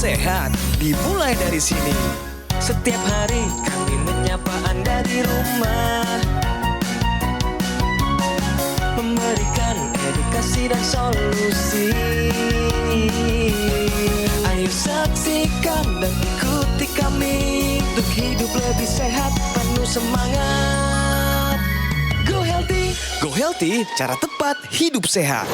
sehat dimulai dari sini. Setiap hari kami menyapa Anda di rumah, memberikan edukasi dan solusi. Ayo saksikan dan ikuti kami untuk hidup lebih sehat, penuh semangat. Go Healthy, cara tepat hidup sehat.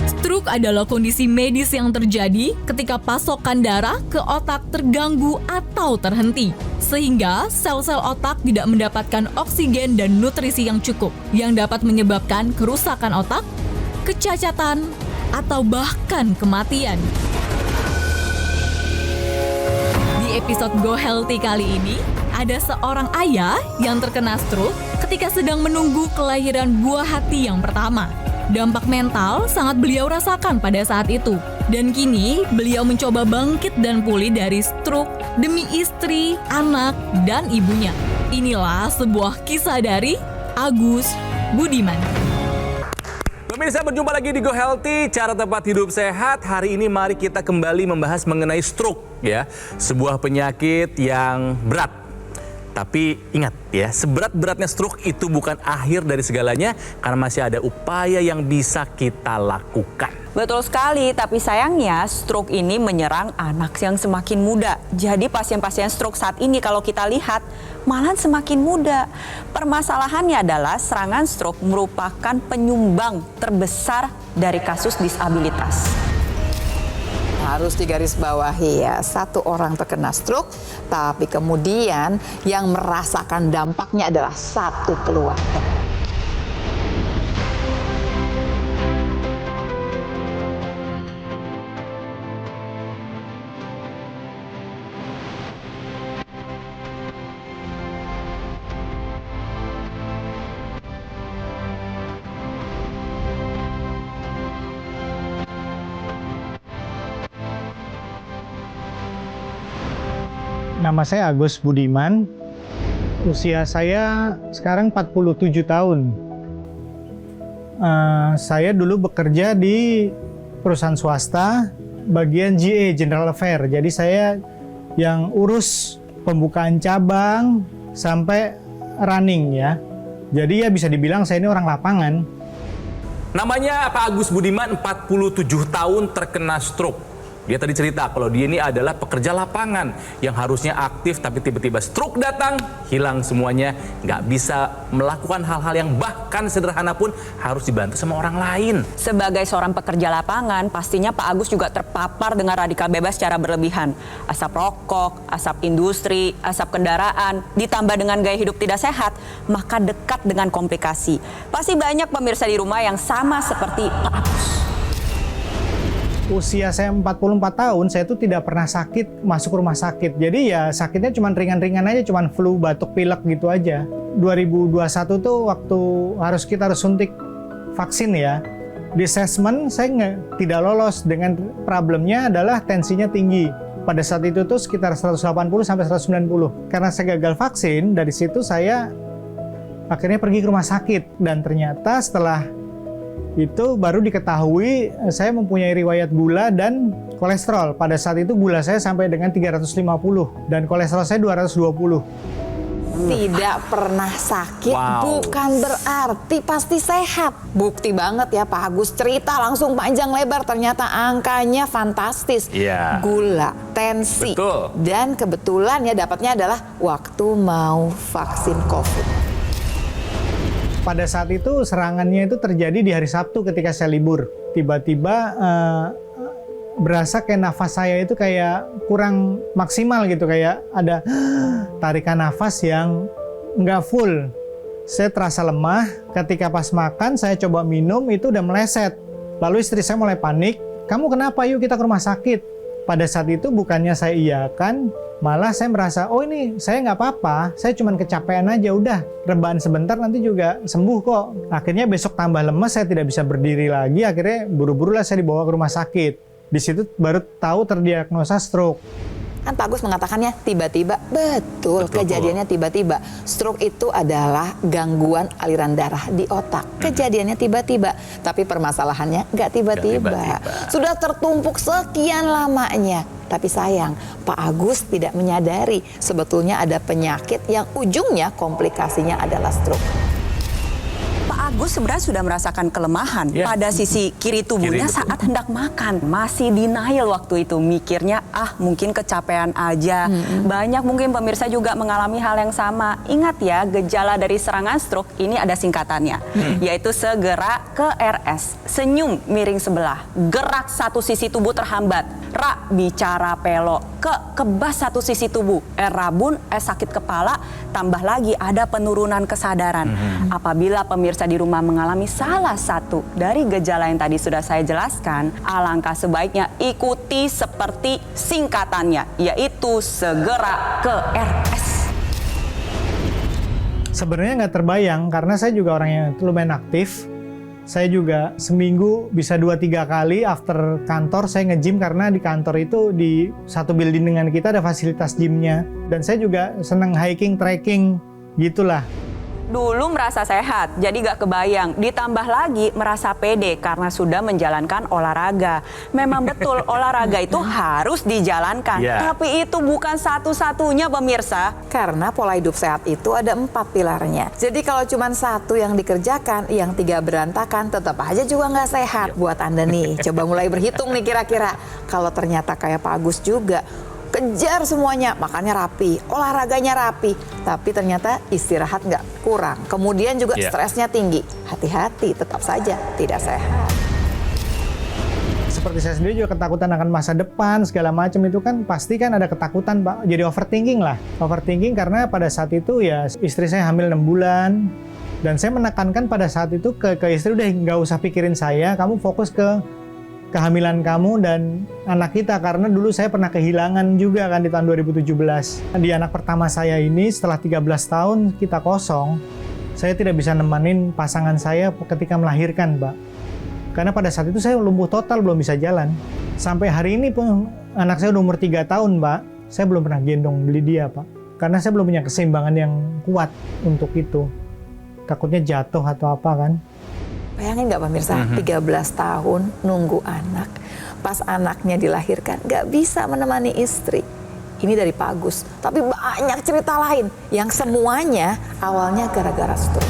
Stroke adalah kondisi medis yang terjadi ketika pasokan darah ke otak terganggu atau terhenti, sehingga sel-sel otak tidak mendapatkan oksigen dan nutrisi yang cukup, yang dapat menyebabkan kerusakan otak, kecacatan, atau bahkan kematian. Di episode Go Healthy kali ini, ada seorang ayah yang terkena stroke ketika sedang menunggu kelahiran buah hati yang pertama. Dampak mental sangat beliau rasakan pada saat itu. Dan kini beliau mencoba bangkit dan pulih dari stroke demi istri, anak, dan ibunya. Inilah sebuah kisah dari Agus Budiman. Pemirsa, berjumpa lagi di Go Healthy, cara tepat hidup sehat. Hari ini mari kita kembali membahas mengenai stroke, ya. Sebuah penyakit yang berat. Tapi ingat ya, seberat-beratnya stroke itu bukan akhir dari segalanya, karena masih ada upaya yang bisa kita lakukan. Betul sekali, tapi sayangnya stroke ini menyerang anak yang semakin muda. Jadi pasien-pasien stroke saat ini kalau kita lihat malah semakin muda. Permasalahannya adalah serangan stroke merupakan penyumbang terbesar dari kasus disabilitas. Harus digarisbawahi ya, satu orang terkena stroke, tapi kemudian yang merasakan dampaknya adalah satu keluarga. Nama saya Agus Budiman, usia saya sekarang 47 tahun. Saya dulu bekerja di perusahaan swasta, bagian GA, General Affair. Jadi saya yang urus pembukaan cabang sampai running ya. Jadi ya bisa dibilang saya ini orang lapangan. Namanya Pak Agus Budiman, 47 tahun terkena stroke. Dia tadi cerita kalau dia ini adalah pekerja lapangan yang harusnya aktif, tapi tiba-tiba stroke datang, hilang semuanya, nggak bisa melakukan hal-hal yang bahkan sederhana pun harus dibantu sama orang lain. Sebagai seorang pekerja lapangan, pastinya Pak Agus juga terpapar dengan radikal bebas secara berlebihan. Asap rokok, asap industri, asap kendaraan, ditambah dengan gaya hidup tidak sehat, maka dekat dengan komplikasi. Pasti banyak pemirsa di rumah yang sama seperti Pak Agus. Usia saya 44 tahun, saya tuh tidak pernah sakit, masuk rumah sakit. Jadi ya sakitnya cuma ringan-ringan aja, cuma flu, batuk, pilek gitu aja. 2021 tuh waktu kita harus suntik vaksin ya. Di assessment saya tidak lolos, dengan problemnya adalah tensinya tinggi. Pada saat itu tuh sekitar 180 sampai 190. Karena saya gagal vaksin, dari situ saya akhirnya pergi ke rumah sakit. Dan ternyata setelah itu baru diketahui saya mempunyai riwayat gula dan kolesterol. Pada saat itu gula saya sampai dengan 350 dan kolesterol saya 220. Tidak pernah sakit bukan berarti pasti sehat. Bukti banget ya Pak Agus, cerita langsung panjang lebar, ternyata angkanya fantastis. Gula, tensi, dan kebetulan ya dapatnya adalah waktu mau vaksin COVID. Pada saat itu serangannya itu terjadi di hari Sabtu ketika saya libur. Tiba-tiba berasa kayak nafas saya itu kayak kurang maksimal gitu, kayak ada tarikan nafas yang nggak full. Saya terasa lemah, ketika pas makan saya coba minum itu udah meleset. Lalu istri saya mulai panik, "Kamu kenapa? Yuk kita ke rumah sakit." Pada saat itu bukannya saya iyakan, malah saya merasa, oh ini saya nggak apa-apa, saya cuma kecapean aja, udah rebahan sebentar nanti juga sembuh kok. Akhirnya besok tambah lemes, saya tidak bisa berdiri lagi, akhirnya buru-buru lah saya dibawa ke rumah sakit. Di situ baru tahu terdiagnosa stroke. Kan Pak Agus mengatakannya tiba-tiba. Betul, kejadiannya tiba-tiba. Stroke itu adalah gangguan aliran darah di otak. Kejadiannya tiba-tiba, tapi permasalahannya nggak tiba-tiba. Sudah tertumpuk sekian lamanya. Tapi sayang, Pak Agus tidak menyadari sebetulnya ada penyakit yang ujungnya komplikasinya adalah stroke. Pak Agus sebenarnya sudah merasakan kelemahan pada sisi kiri tubuhnya saat hendak makan. Masih denial waktu itu, mikirnya mungkin kecapean aja. Banyak mungkin pemirsa juga mengalami hal yang sama. Ingat ya, gejala dari serangan stroke ini ada singkatannya, yaitu segera ke RS, senyum miring sebelah, gerak satu sisi tubuh terhambat, bicara pelok, kebas satu sisi tubuh, rabun, sakit kepala, tambah lagi ada penurunan kesadaran. Apabila pemirsa di rumah mengalami salah satu dari gejala yang tadi sudah saya jelaskan, alangkah sebaiknya ikuti seperti singkatannya, yaitu segera ke RS. Sebenarnya nggak terbayang karena saya juga orang yang lumayan aktif. Saya juga seminggu bisa 2-3 kali after kantor saya nge-gym karena di kantor itu di satu building dengan kita ada fasilitas gymnya. Dan saya juga senang hiking, trekking, gitulah. Dulu merasa sehat, jadi gak kebayang. Ditambah lagi merasa pede karena sudah menjalankan olahraga. Memang betul olahraga itu harus dijalankan. Tapi itu bukan satu-satunya pemirsa. Karena pola hidup sehat itu ada 4 pilarnya. Jadi kalau cuma 1 yang dikerjakan, yang 3 berantakan, tetap aja juga nggak sehat. Buat Anda nih, coba mulai berhitung nih kira-kira. Kalau ternyata kayak Pak Agus juga, kejar semuanya, makannya rapi, olahraganya rapi, tapi ternyata istirahat nggak kurang. Kemudian juga stresnya tinggi. Hati-hati, tetap saja tidak sehat. Seperti saya sendiri juga ketakutan akan masa depan, segala macam itu kan pasti kan ada ketakutan, Pak. Jadi overthinking lah. Overthinking karena pada saat itu ya istri saya hamil 6 bulan. Dan saya menekankan pada saat itu ke istri, udah nggak usah pikirin saya, kamu fokus ke kehamilan kamu dan anak kita, karena dulu saya pernah kehilangan juga kan di tahun 2017. Di anak pertama saya ini setelah 13 tahun kita kosong, saya tidak bisa nemenin pasangan saya ketika melahirkan, Pak. Karena pada saat itu saya lumpuh total, belum bisa jalan. Sampai hari ini pun anak saya udah umur 3 tahun, Pak. Saya belum pernah gendong beli dia, Pak. Karena saya belum punya keseimbangan yang kuat untuk itu. Takutnya jatuh atau apa kan. Bayangin nggak pemirsa, 13 tahun nunggu anak. Pas anaknya dilahirkan, nggak bisa menemani istri. Ini dari Pak Agus. Tapi banyak cerita lain yang semuanya awalnya gara-gara stroke.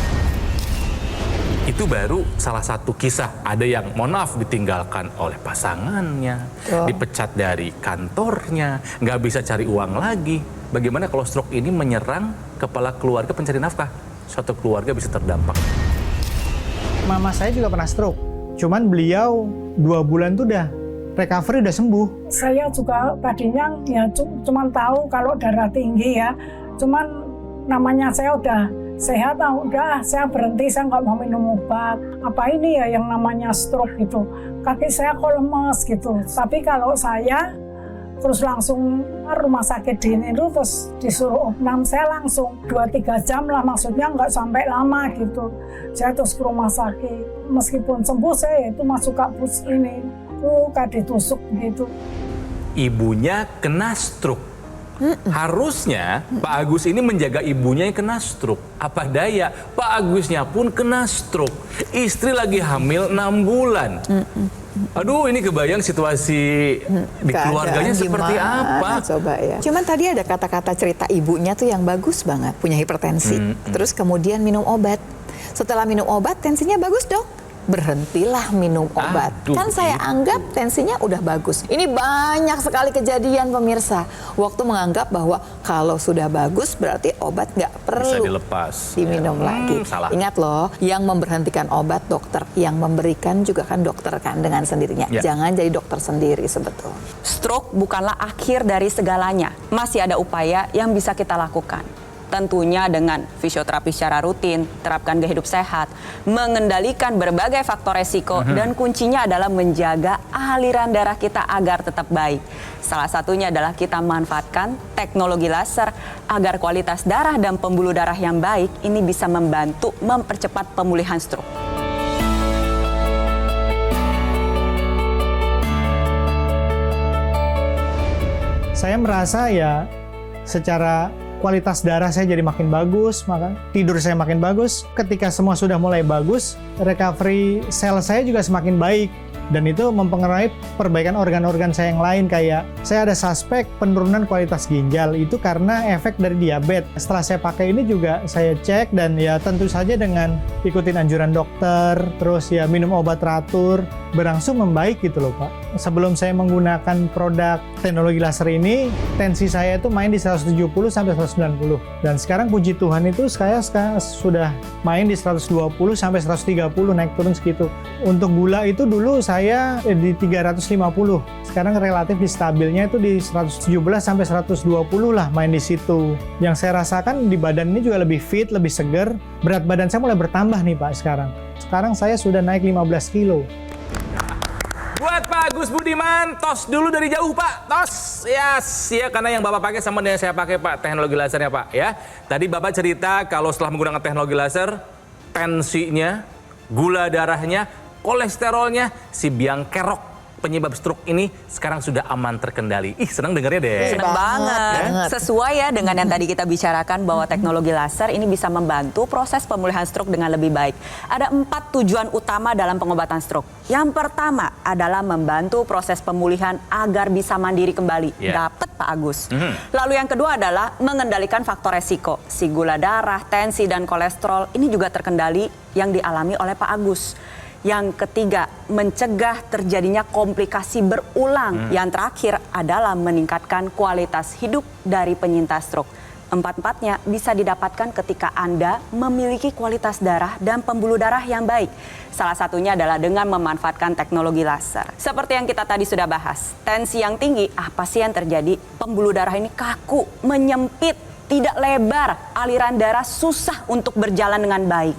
Itu baru salah satu kisah. Ada yang mohon maaf ditinggalkan oleh pasangannya, dipecat dari kantornya, nggak bisa cari uang lagi. Bagaimana kalau stroke ini menyerang kepala keluarga pencari nafkah? Suatu keluarga bisa terdampak. Mama saya juga pernah stroke, cuman beliau 2 bulan tuh udah recovery, udah sembuh. Saya juga tadinya ya cuman tahu kalau darah tinggi ya, cuman namanya saya udah sehat, udah saya berhenti, saya nggak mau minum obat. Apa ini ya yang namanya stroke gitu, kaki saya kok lemes gitu. Tapi kalau saya terus langsung rumah sakit di ini itu terus disuruh opnam, saya langsung 2-3 jam lah, maksudnya nggak sampai lama gitu. Saya terus ke rumah sakit, meskipun sembuh saya itu masuk kapus ini, ditusuk gitu. Ibunya kena stroke. Harusnya Pak Agus ini menjaga ibunya yang kena stroke. Apa daya, Pak Agusnya pun kena stroke. Istri lagi hamil 6 bulan. Aduh, ini kebayang situasi di keluarganya seperti apa. Coba ya. Cuman tadi ada kata-kata cerita ibunya tuh yang bagus banget. Punya hipertensi. Terus kemudian minum obat. Setelah minum obat, tensinya bagus dong. Berhentilah minum obat. Kan saya anggap tensinya udah bagus. Ini banyak sekali kejadian pemirsa. Waktu menganggap bahwa kalau sudah bagus berarti obat nggak perlu bisa dilepas, diminum lagi. Salah. Ingat loh, yang memberhentikan obat dokter, yang memberikan juga kan dokter kan dengan sendirinya. Jangan jadi dokter sendiri sebetulnya. Stroke bukanlah akhir dari segalanya. Masih ada upaya yang bisa kita lakukan. Tentunya dengan fisioterapi secara rutin, terapkan gaya hidup sehat, mengendalikan berbagai faktor resiko, dan kuncinya adalah menjaga aliran darah kita agar tetap baik. Salah satunya adalah kita manfaatkan teknologi laser agar kualitas darah dan pembuluh darah yang baik ini bisa membantu mempercepat pemulihan stroke. saya merasa ya secara kualitas darah saya jadi makin bagus, maka tidur saya makin bagus. Ketika semua sudah mulai bagus, recovery sel saya juga semakin baik. Dan itu mempengaruhi perbaikan organ-organ saya yang lain, kayak saya ada suspek penurunan kualitas ginjal, itu karena efek dari diabetes. Setelah saya pakai ini juga saya cek, dan ya tentu saja dengan ikutin anjuran dokter, terus ya minum obat teratur, berangsur membaik gitu loh Pak. Sebelum saya menggunakan produk teknologi laser ini, tensi saya itu main di 170 sampai 190. Dan sekarang puji Tuhan itu saya sekarang sudah main di 120 sampai 130, naik turun segitu. Untuk gula itu dulu saya di 350. Sekarang relatif di stabilnya itu di 117 sampai 120 lah, main di situ. Yang saya rasakan di badan ini juga lebih fit, lebih seger. Berat badan saya mulai bertambah nih Pak sekarang. Sekarang saya sudah naik 15 kilo. Buat Pak Agus Budiman, tos dulu dari jauh Pak, tos. Yes, ya karena yang Bapak pakai sama dengan saya pakai Pak, teknologi lasernya Pak ya. Tadi Bapak cerita kalau setelah menggunakan teknologi laser, tensinya, gula darahnya, kolesterolnya, si biang kerok penyebab stroke ini sekarang sudah aman terkendali. Ih, senang dengarnya deh. Senang banget. Sesuai ya dengan yang tadi kita bicarakan bahwa teknologi laser ini bisa membantu proses pemulihan stroke dengan lebih baik. Ada 4 tujuan utama dalam pengobatan stroke. Yang pertama adalah membantu proses pemulihan agar bisa mandiri kembali. Dapat Pak Agus. Lalu yang kedua adalah mengendalikan faktor resiko. Si gula darah, tensi, dan kolesterol ini juga terkendali yang dialami oleh Pak Agus. Yang ketiga, mencegah terjadinya komplikasi berulang. Yang terakhir adalah meningkatkan kualitas hidup dari penyintas stroke. Empat-empatnya bisa didapatkan ketika Anda memiliki kualitas darah dan pembuluh darah yang baik. Salah satunya adalah dengan memanfaatkan teknologi laser. Seperti yang kita tadi sudah bahas, tensi yang tinggi, apa sih yang terjadi? Pembuluh darah ini kaku, menyempit, tidak lebar, aliran darah susah untuk berjalan dengan baik.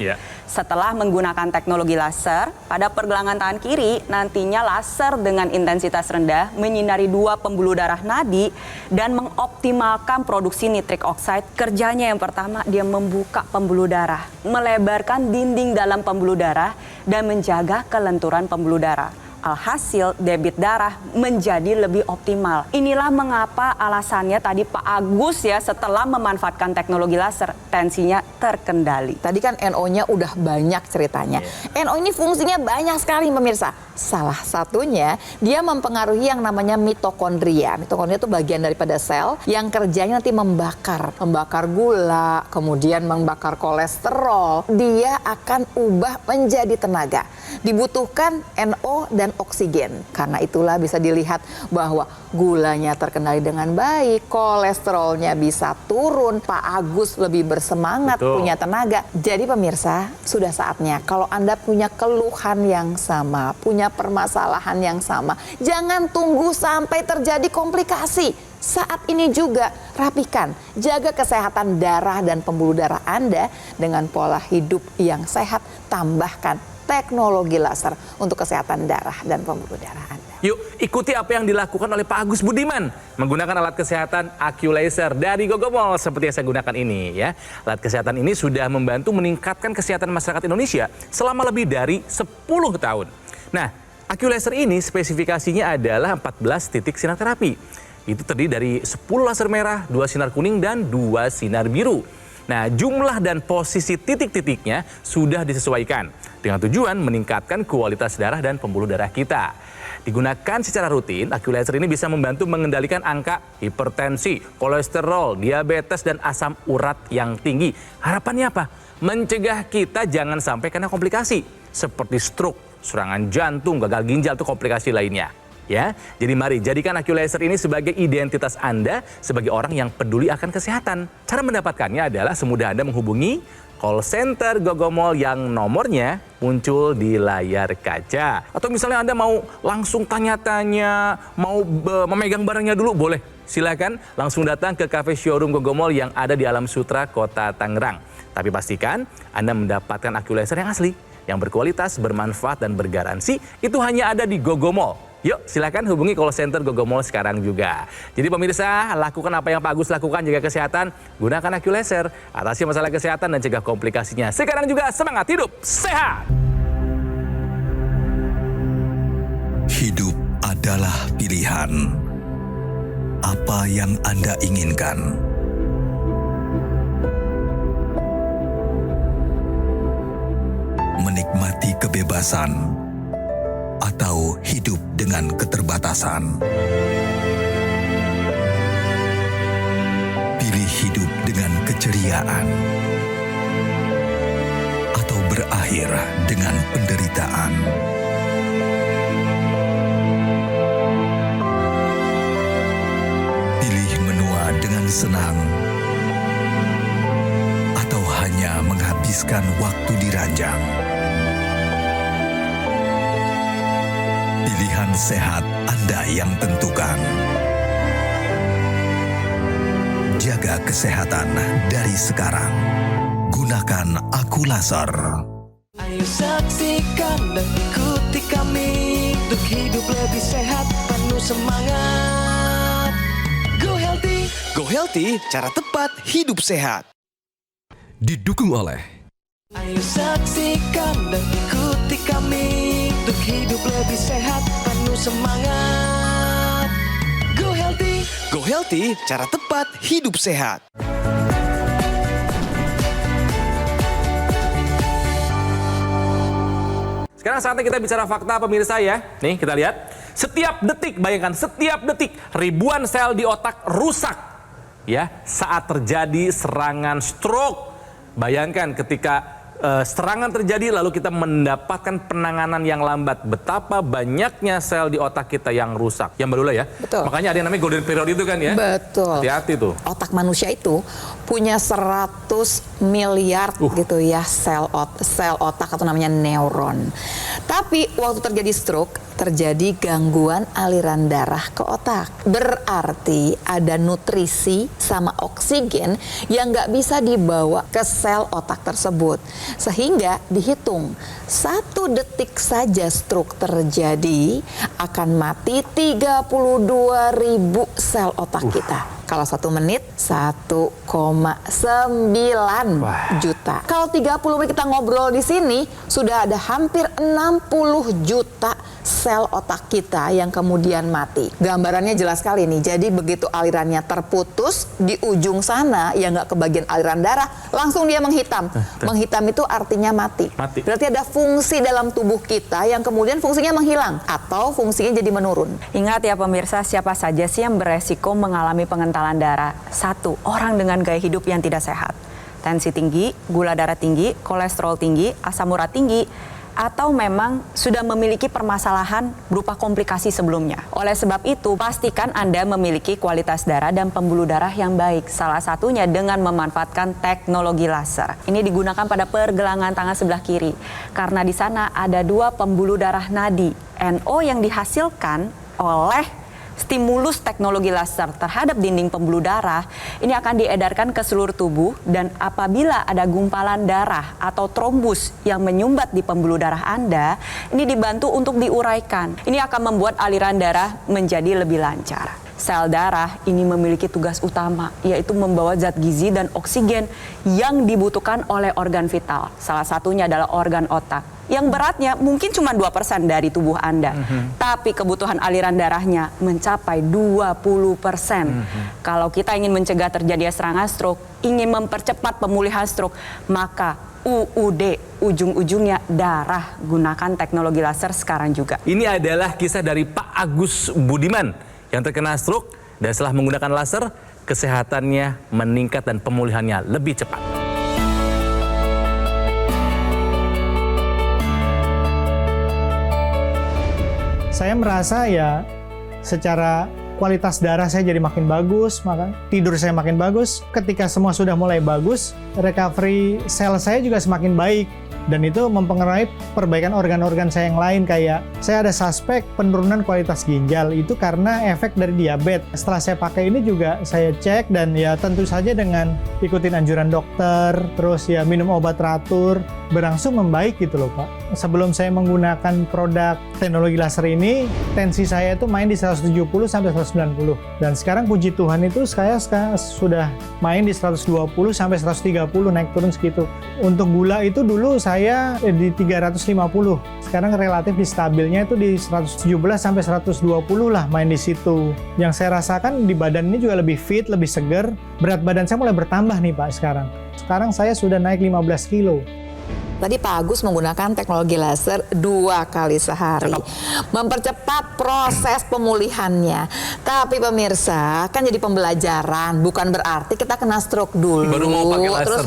Setelah menggunakan teknologi laser, pada pergelangan tangan kiri nantinya laser dengan intensitas rendah menyinari 2 pembuluh darah nadi dan mengoptimalkan produksi nitrik oxide. Kerjanya yang pertama, dia membuka pembuluh darah, melebarkan dinding dalam pembuluh darah dan menjaga kelenturan pembuluh darah. Alhasil debit darah menjadi lebih optimal. Inilah mengapa alasannya tadi Pak Agus ya, setelah memanfaatkan teknologi laser tensinya terkendali. Tadi kan NO-nya udah banyak ceritanya. NO ini fungsinya banyak sekali pemirsa. Salah satunya dia mempengaruhi yang namanya mitokondria. Mitokondria itu bagian daripada sel yang kerjanya nanti membakar gula, kemudian membakar kolesterol. Dia akan ubah menjadi tenaga. Dibutuhkan NO dan oksigen. Karena itulah bisa dilihat bahwa gulanya terkendali dengan baik, kolesterolnya bisa turun, Pak Agus lebih bersemangat, punya tenaga. Jadi pemirsa, sudah saatnya kalau Anda punya keluhan yang sama, punya permasalahan yang sama, jangan tunggu sampai terjadi komplikasi. Saat ini juga rapikan, jaga kesehatan darah dan pembuluh darah Anda dengan pola hidup yang sehat, tambahkan teknologi laser untuk kesehatan darah dan pembuluh darah Anda. Yuk, ikuti apa yang dilakukan oleh Pak Agus Budiman menggunakan alat kesehatan AccuLaser dari Gogomol seperti yang saya gunakan ini ya. Alat kesehatan ini sudah membantu meningkatkan kesehatan masyarakat Indonesia selama lebih dari 10 tahun. Nah, AccuLaser ini spesifikasinya adalah 14 titik sinar terapi. Itu terdiri dari 10 laser merah, 2 sinar kuning, dan 2 sinar biru. Nah, jumlah dan posisi titik-titiknya sudah disesuaikan dengan tujuan meningkatkan kualitas darah dan pembuluh darah kita. Digunakan secara rutin, AccuLaser ini bisa membantu mengendalikan angka hipertensi, kolesterol, diabetes, dan asam urat yang tinggi. Harapannya apa? Mencegah kita jangan sampai kena komplikasi seperti stroke, serangan jantung, gagal ginjal, atau komplikasi lainnya. Ya, jadi mari jadikan AccuLaser ini sebagai identitas Anda sebagai orang yang peduli akan kesehatan. Cara mendapatkannya adalah semudah Anda menghubungi call center Gogomol yang nomornya muncul di layar kaca. Atau misalnya Anda mau langsung tanya-tanya, mau memegang barangnya dulu, boleh. Silakan langsung datang ke cafe showroom Gogomol yang ada di Alam Sutra, Kota Tangerang. Tapi pastikan Anda mendapatkan AccuLaser yang asli, yang berkualitas, bermanfaat, dan bergaransi. Itu hanya ada di Gogomol. Yuk, silakan hubungi call center Gogomol sekarang juga. Jadi pemirsa, lakukan apa yang Pak Agus lakukan, jaga kesehatan, gunakan AccuLaser, atasi masalah kesehatan dan cegah komplikasinya. Sekarang juga semangat hidup sehat. Hidup adalah pilihan. apa yang Anda inginkan. Menikmati kebebasan atau hidup dengan keterbatasan. Pilih hidup dengan keceriaan atau berakhir dengan penderitaan. Pilih menua dengan senang atau hanya menghabiskan waktu di ranjang. Pilihan sehat Anda yang tentukan. Jaga kesehatan dari sekarang. Gunakan Aku Laser. Ayo saksikan dan ikuti kami untuk hidup lebih sehat, penuh semangat. Go Healthy. Go Healthy, cara tepat hidup sehat. Didukung oleh Ayo saksikan dan ikuti kami untuk hidup lebih sehat, penuh semangat. Go Healthy. Go Healthy, cara tepat hidup sehat. Sekarang saatnya kita bicara fakta pemirsa ya. Nih kita lihat, setiap detik, bayangkan setiap detik ribuan sel di otak rusak ya saat terjadi serangan stroke. Bayangkan ketika serangan terjadi lalu kita mendapatkan penanganan yang lambat. Betapa banyaknya sel di otak kita yang rusak. Yang barulah ya. Betul. Makanya ada yang namanya golden period itu kan ya. Betul. Hati-hati tuh. Otak manusia itu punya 100 miliar gitu ya sel otak atau namanya neuron. Tapi waktu terjadi stroke, terjadi gangguan aliran darah ke otak. Berarti ada nutrisi sama oksigen yang nggak bisa dibawa ke sel otak tersebut. Sehingga dihitung 1 detik saja stroke terjadi akan mati 32.000 sel otak kita. Kalau 1 menit 1,9 juta. Kalau 30 menit kita ngobrol di sini sudah ada hampir 60 juta sel otak kita yang kemudian mati. Gambarannya jelas sekali nih. Jadi begitu alirannya terputus di ujung sana yang nggak kebagian aliran darah, langsung dia menghitam. Menghitam itu artinya mati. Berarti ada fungsi dalam tubuh kita yang kemudian fungsinya menghilang atau fungsinya jadi menurun. Ingat ya pemirsa, siapa saja sih yang beresiko mengalami pengentalan darah? 1, orang dengan gaya hidup yang tidak sehat. Tensi tinggi, gula darah tinggi, kolesterol tinggi, asam urat tinggi, atau memang sudah memiliki permasalahan berupa komplikasi sebelumnya. Oleh sebab itu, pastikan Anda memiliki kualitas darah dan pembuluh darah yang baik. Salah satunya dengan memanfaatkan teknologi laser. Ini digunakan pada pergelangan tangan sebelah kiri. Karena di sana ada 2 pembuluh darah nadi. NO yang dihasilkan oleh stimulus teknologi laser terhadap dinding pembuluh darah ini akan diedarkan ke seluruh tubuh, dan apabila ada gumpalan darah atau trombus yang menyumbat di pembuluh darah Anda, ini dibantu untuk diuraikan. Ini akan membuat aliran darah menjadi lebih lancar. Sel darah ini memiliki tugas utama, yaitu membawa zat gizi dan oksigen yang dibutuhkan oleh organ vital. Salah satunya adalah organ otak, yang beratnya mungkin cuma 2% dari tubuh Anda. Tapi kebutuhan aliran darahnya mencapai 20%. Kalau kita ingin mencegah terjadinya serangan stroke, ingin mempercepat pemulihan stroke, maka UUD, ujung-ujungnya darah, gunakan teknologi laser sekarang juga. Ini adalah kisah dari Pak Agus Budiman yang terkena stroke, dan setelah menggunakan laser, kesehatannya meningkat dan pemulihannya lebih cepat. Saya merasa ya secara kualitas darah saya jadi makin bagus, maka tidur saya makin bagus. Ketika semua sudah mulai bagus, recovery sel saya juga semakin baik. Dan itu mempengaruhi perbaikan organ-organ saya yang lain, kayak saya ada suspek penurunan kualitas ginjal, itu karena efek dari diabetes. Setelah saya pakai ini juga saya cek, dan ya tentu saja dengan ikutin anjuran dokter, terus ya minum obat teratur. berangsur membaik gitu loh Pak. Sebelum saya menggunakan produk teknologi laser ini, tensi saya itu main di 170 sampai 190. Dan sekarang puji Tuhan itu saya sekarang sudah main di 120 sampai 130, naik turun segitu. Untuk gula itu dulu saya di 350. Sekarang relatif di stabilnya itu di 117 sampai 120 lah main di situ. Yang saya rasakan di badan ini juga lebih fit, lebih seger. Berat badan saya mulai bertambah nih Pak sekarang. Sekarang saya sudah naik 15 kilo. Tadi Pak Agus menggunakan teknologi laser 2 kali sehari. Mempercepat proses pemulihannya. Tapi pemirsa, kan jadi pembelajaran. Bukan berarti kita kena stroke dulu. Baru mau pakai laser. Terus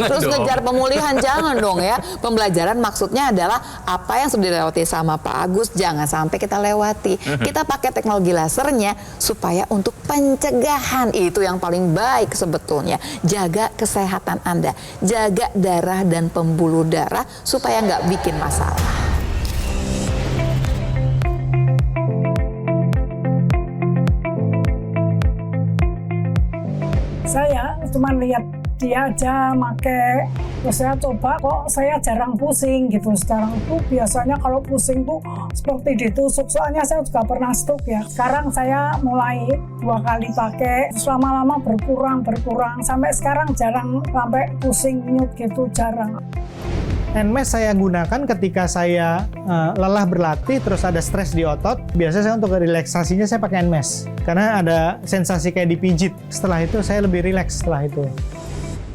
terus dong. ngejar pemulihan. Jangan dong ya. Pembelajaran maksudnya adalah apa yang sudah dilewati sama Pak Agus, jangan sampai kita lewati. Kita pakai teknologi lasernya supaya untuk pencegahan. Itu yang paling baik sebetulnya. Jaga kesehatan Anda. Jaga darah dan pembuluh darah supaya nggak bikin masalah. Saya cuma lihat dia aja make, terus saya coba kok saya jarang pusing gitu. Sekarang tuh biasanya kalau pusing tuh seperti ditusuk, soalnya saya juga pernah stroke ya. Sekarang saya mulai 2 kali pakai, terus lama-lama berkurang sampai sekarang jarang sampai pusing nyut gitu, jarang. NMES saya gunakan ketika saya lelah berlatih, terus ada stres di otot. Biasanya saya untuk relaksasinya saya pakai NMES. Karena ada sensasi kayak dipijit. Setelah itu saya lebih rileks setelah itu.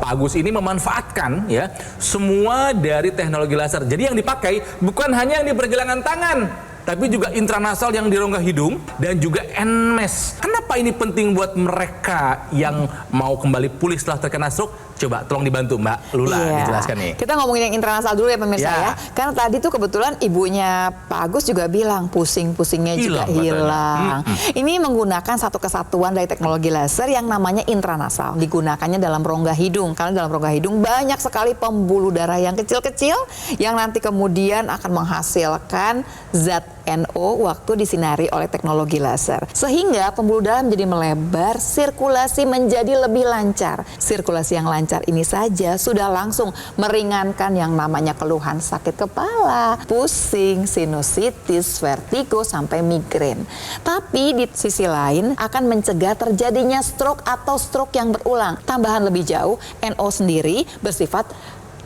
Pak Agus ini memanfaatkan ya semua dari teknologi laser. Jadi yang dipakai bukan hanya yang di pergelangan tangan, tapi juga intranasal yang di rongga hidung dan juga NMES. Kenapa ini penting buat mereka yang mau kembali pulih setelah terkena stroke? Coba tolong dibantu Mbak Lula dijelaskan nih. Kita ngomongin yang intranasal dulu ya pemirsa ya. Karena tadi tuh kebetulan ibunya Pak Agus juga bilang pusing-pusingnya juga hilang. Ini menggunakan satu kesatuan dari teknologi laser yang namanya intranasal. Digunakannya dalam rongga hidung. Karena dalam rongga hidung banyak sekali pembuluh darah yang kecil-kecil yang nanti kemudian akan menghasilkan zat NO waktu disinari oleh teknologi laser. Sehingga pembuluh darah menjadi melebar, sirkulasi menjadi lebih lancar. Sirkulasi yang lancar ini saja sudah langsung meringankan yang namanya keluhan sakit kepala, pusing, sinusitis, vertigo, sampai migrain. Tapi di sisi lain akan mencegah terjadinya stroke atau stroke yang berulang. Tambahan lebih jauh, NO sendiri bersifat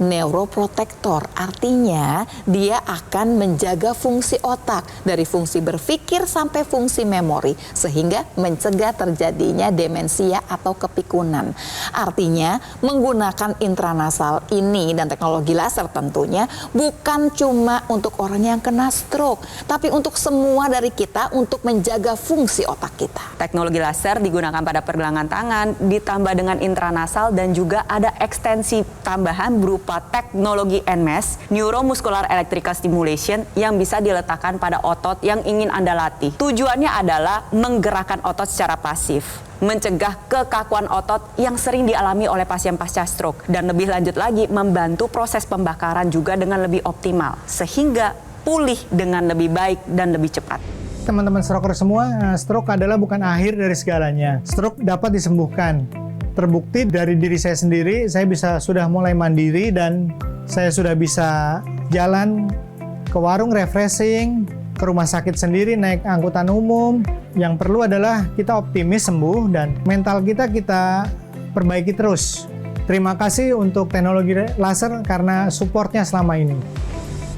neuroprotektor, artinya dia akan menjaga fungsi otak dari fungsi berpikir sampai fungsi memori sehingga mencegah terjadinya demensia atau kepikunan. Artinya menggunakan intranasal ini dan teknologi laser tentunya bukan cuma untuk orang yang kena stroke, tapi untuk semua dari kita untuk menjaga fungsi otak kita. Teknologi laser digunakan pada pergelangan tangan ditambah dengan intranasal dan juga ada ekstensi tambahan berupa teknologi NMES, Neuromuscular Electrical Stimulation, yang bisa diletakkan pada otot yang ingin Anda latih. Tujuannya adalah menggerakkan otot secara pasif, mencegah kekakuan otot yang sering dialami oleh pasien pasca stroke, dan lebih lanjut lagi membantu proses pembakaran juga dengan lebih optimal, sehingga pulih dengan lebih baik dan lebih cepat. Teman-teman stroker semua, stroke adalah bukan akhir dari segalanya. Stroke dapat disembuhkan. Terbukti dari diri saya sendiri, saya sudah mulai mandiri dan saya sudah bisa jalan ke warung refreshing, ke rumah sakit sendiri, naik angkutan umum. Yang perlu adalah kita optimis sembuh dan mental kita perbaiki terus. Terima kasih untuk teknologi laser karena supportnya selama ini.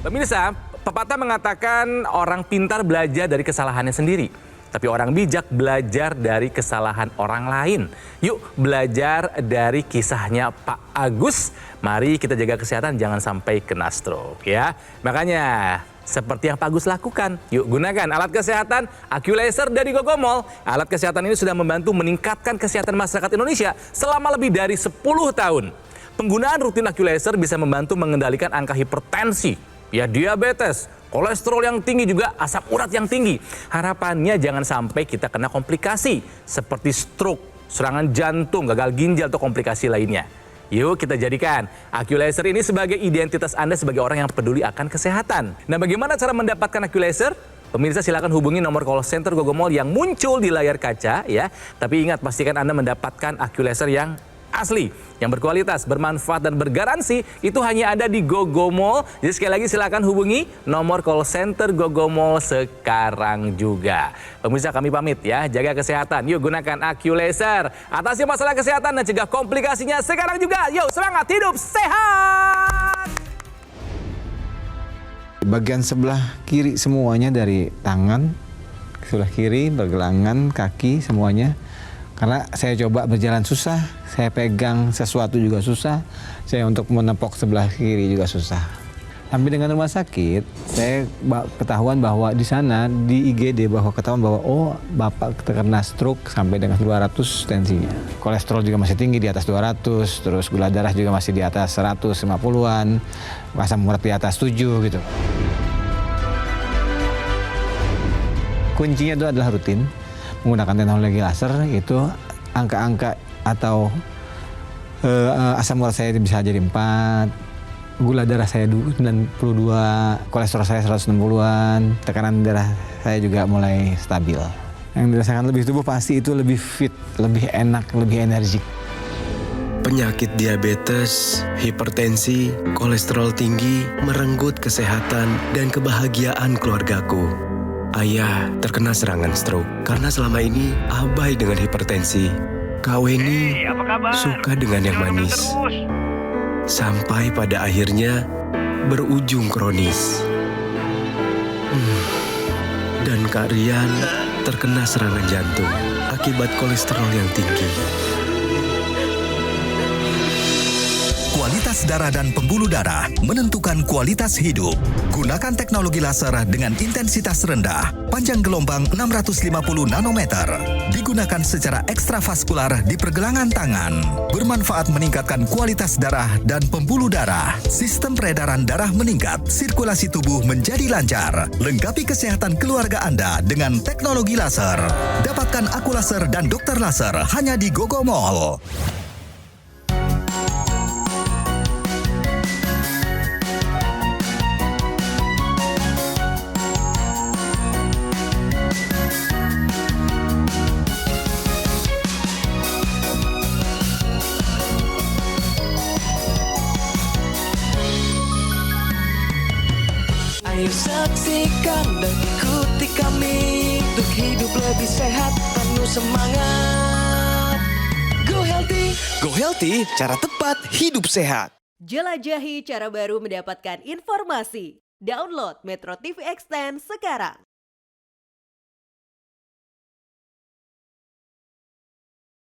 Pemirsa, pepatah mengatakan orang pintar belajar dari kesalahannya sendiri. Tapi orang bijak belajar dari kesalahan orang lain. Yuk belajar dari kisahnya Pak Agus. Mari kita jaga kesehatan, jangan sampai kena stroke ya. Makanya seperti yang Pak Agus lakukan, yuk gunakan alat kesehatan AccuLaser dari Gogomol. Alat kesehatan ini sudah membantu meningkatkan kesehatan masyarakat Indonesia selama lebih dari 10 tahun. Penggunaan rutin AccuLaser bisa membantu mengendalikan angka hipertensi, ya diabetes, kolesterol yang tinggi, juga asam urat yang tinggi. Harapannya jangan sampai kita kena komplikasi seperti stroke, serangan jantung, gagal ginjal, atau komplikasi lainnya. Yuk kita jadikan AccuLaser ini sebagai identitas Anda sebagai orang yang peduli akan kesehatan. Nah, bagaimana cara mendapatkan AccuLaser? Pemirsa silakan hubungi nomor call center Gogomol yang muncul di layar kaca ya. Tapi ingat, pastikan Anda mendapatkan AccuLaser yang asli yang berkualitas, bermanfaat dan bergaransi itu hanya ada di GoGo Mall. Jadi sekali lagi silakan hubungi nomor call center GoGo Mall sekarang juga. Pemirsa kami pamit ya, jaga kesehatan. Yuk gunakan AccuLaser. Atasi masalah kesehatan dan cegah komplikasinya sekarang juga. Yuk semangat hidup sehat. Bagian sebelah kiri semuanya dari tangan, sebelah kiri, pergelangan, kaki semuanya. Karena saya coba berjalan susah, saya pegang sesuatu juga susah, saya untuk menepok sebelah kiri juga susah. Tapi dengan rumah sakit, saya ketahuan bahwa di sana, di IGD, ketahuan bahwa oh Bapak terkena stroke sampai dengan 200 tensinya. Kolesterol juga masih tinggi di atas 200, terus gula darah juga masih di atas 150-an, asam urat di atas 7 gitu. Kuncinya itu adalah rutin. Menggunakan teknologi laser itu angka-angka atau asam urat saya bisa jadi 4, gula darah saya 92, kolesterol saya 160-an, tekanan darah saya juga mulai stabil. Yang dirasakan lebih tubuh pasti itu lebih fit, lebih enak, lebih energik. Penyakit diabetes, hipertensi, kolesterol tinggi merenggut kesehatan dan kebahagiaan keluargaku. Ayah terkena serangan stroke karena selama ini abai dengan hipertensi. Kak Weni suka dengan yang manis. Sampai pada akhirnya berujung kronis. Dan Kak Rian terkena serangan jantung akibat kolesterol yang tinggi. Kualitas darah dan pembuluh darah menentukan kualitas hidup. Gunakan teknologi laser dengan intensitas rendah, panjang gelombang 650 nanometer. Digunakan secara ekstravaskular di pergelangan tangan. Bermanfaat meningkatkan kualitas darah dan pembuluh darah. Sistem peredaran darah meningkat, sirkulasi tubuh menjadi lancar. Lengkapi kesehatan keluarga Anda dengan teknologi laser. Dapatkan AccuLaser dan dokter laser hanya di GoGo Mall. Ayo saksikan dan ikuti kami untuk hidup lebih sehat, penuh semangat. Go Healthy, cara tepat hidup sehat. Jelajahi cara baru mendapatkan informasi. Download Metro TV Extend sekarang.